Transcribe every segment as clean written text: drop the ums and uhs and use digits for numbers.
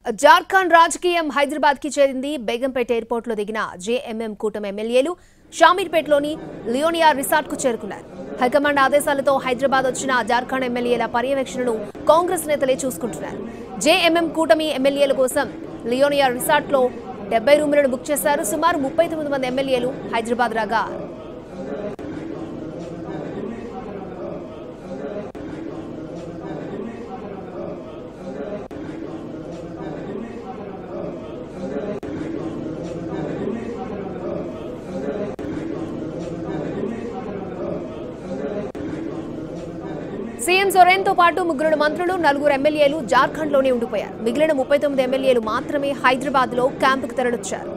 జార్ఖండ్ రాజకీయం హైదరాబాద్ కి చేరింది. బేగంపేట ఎయిర్పోర్ట్ లో దిగిన జేఎంఎం కూటమి ఎమ్మెల్యేలు షామీర్పేటలోని లియోనియా రిసార్ట్ కు చేరుకున్నారు. హైకమాండ్ ఆదేశాలతో హైదరాబాద్ వచ్చిన జార్ఖండ్ ఎమ్మెల్యేల పర్యవేక్షణను కాంగ్రెస్ నేతలే చూసుకుంటున్నారు. జేఎంఎం కూటమి ఎమ్మెల్యేల కోసం లియోనియా రిసార్ట్ లో 70 రూములను బుక్ చేశారు. సుమారు 39 మంది ఎమ్మెల్యేలు హైదరాబాద్ రాగా సీఎం సోరెన్ తో పాటు 3 మంత్రులు 4 ఎమ్మెల్యేలు జార్ఖండ్ లోనే ఉండిపోయారు. మిగిలిన 39 ఎమ్మెల్యేలు మాత్రమే హైదరాబాద్ లో క్యాంపుకు తరలించారు.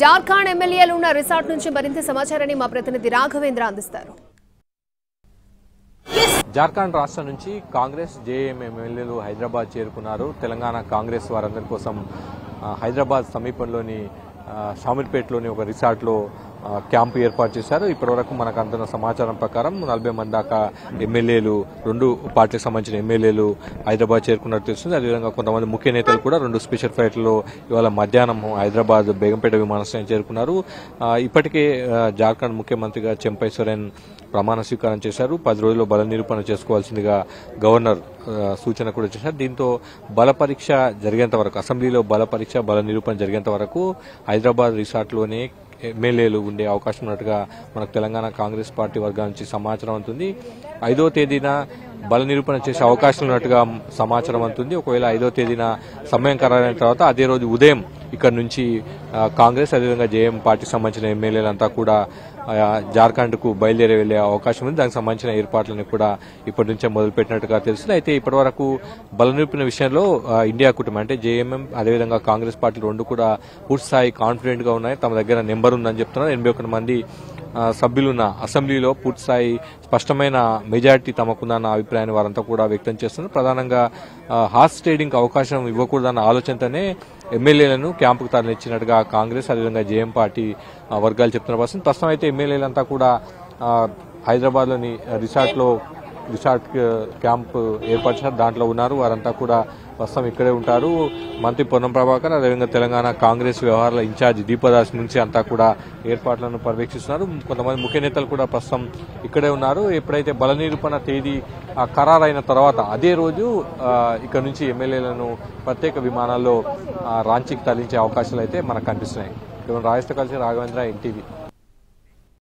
జార్ఖండ్ ఎమ్మెల్యేలు ఉన్న రిసార్ట్ నుంచి మరింత సమాచారాన్ని మా ప్రతినిధి రాఘవేంద్ర అందిస్తారు. జార్ఖండ్ రాష్ట్రం నుంచి కాంగ్రెస్ జేఎంఎం ఎమ్మెల్యేలు హైదరాబాద్ చేరుకున్నారు. తెలంగాణ కాంగ్రెస్ వారందరి కోసం హైదరాబాద్ సమీపంలోని షామీర్పేటలోని ఒక రిసార్ట్లో క్యాంపు ఏర్పాటు చేశారు. ఇప్పటివరకు మనకు అందుతున్న సమాచారం ప్రకారం 40 మంది దాకా ఎమ్మెల్యేలు, 2 పార్టీలకు సంబంధించిన ఎమ్మెల్యేలు హైదరాబాద్ చేరుకున్నట్టు తెలుస్తుంది. అదేవిధంగా కొంతమంది ముఖ్య నేతలు కూడా 2 స్పెషల్ ఫ్లైట్లలో ఇవాళ మధ్యాహ్నం హైదరాబాద్ బేగంపేట విమానాశ్రయం చేరుకున్నారు. ఇప్పటికే జార్ఖండ్ ముఖ్యమంత్రిగా చెంపై సోరెన్ ప్రమాణ స్వీకారం చేశారు. 10 రోజుల్లో బల నిరూపణ చేసుకోవాల్సిందిగా గవర్నర్ సూచన కూడా చేశారు. దీంతో బల పరీక్ష జరిగేంత వరకు, అసెంబ్లీలో బల పరీక్ష, బల నిరూపణ జరిగేంత వరకు హైదరాబాద్ రిసార్ట్లోనే ఎమ్మెల్యేలు ఉండే అవకాశం ఉన్నట్టుగా మనకు తెలంగాణ కాంగ్రెస్ పార్టీ వర్గాల నుంచి సమాచారం అందుతుంది. 5వ తేదీన బల నిరూపణ చేసే అవకాశం ఉన్నట్టుగా సమాచారం అందుతుంది. ఒకవేళ 5వ తేదీన సమయం ఖరారైన తర్వాత అదే రోజు ఉదయం ఇక్కడ నుంచి కాంగ్రెస్ అదేవిధంగా జేఎం పార్టీకి సంబంధించిన ఎమ్మెల్యేలంతా కూడా జార్ఖండ్ కు బయలుదేరి వెళ్లే అవకాశం ఉంది. దానికి సంబంధించిన ఏర్పాట్లను కూడా ఇప్పటి నుంచే మొదలుపెట్టినట్టుగా తెలుస్తుంది. అయితే ఇప్పటి వరకు బల నిరూపణ విషయంలో ఇండియా కూటమి అంటే జేఎంఎం అదేవిధంగా కాంగ్రెస్ పార్టీలు 2 కూడా పూర్తి స్థాయి కాన్ఫిడెంట్ గా ఉన్నాయి. తమ దగ్గర నెంబర్ ఉందని చెప్తున్నారు. 81 మంది సభ్యులున్న అసెంబ్లీలో పూర్తిస్థాయి స్పష్టమైన మెజారిటీ తమకుందన్న అభిప్రాయాన్ని వారంతా కూడా వ్యక్తం చేస్తున్నారు. ప్రధానంగా హార్స్ ట్రేడింగ్ అవకాశం ఇవ్వకూడదన్న ఆలోచనతోనే ఎమ్మెల్యేలను క్యాంపుకు తరలించినట్టుగా కాంగ్రెస్ అదేవిధంగా జేఎం పార్టీ వర్గాలు చెప్తున్న పరిస్థితి. ప్రస్తుతం అయితే ఎమ్మెల్యేలంతా కూడా హైదరాబాద్లోని రిసార్ట్ క్యాంప్ ఏర్పాటు చేశారు. దాంట్లో ఉన్నారు. వారంతా కూడా ప్రస్తుతం ఇక్కడే ఉంటారు. మంత్రి పొన్నం ప్రభాకర్ అదేవిధంగా తెలంగాణ కాంగ్రెస్ వ్యవహారాల ఇన్ఛార్జి దీపదాస్ నుంచి అంతా కూడా ఏర్పాట్లను పర్యవేక్షిస్తున్నారు. కొంతమంది ముఖ్య నేతలు కూడా ప్రస్తుతం ఇక్కడే ఉన్నారు. ఎప్పుడైతే బల నిరూపణ తేదీ ఖరారైన తర్వాత అదే రోజు ఇక్కడ నుంచి ఎమ్మెల్యేలను ప్రత్యేక విమానాల్లో రాంచీకి తరలించే అవకాశాలు అయితే మనకు కనిపిస్తున్నాయి. రాజేష్తో కలిసి రాఘవేంద్ర, ఎన్టీవీ.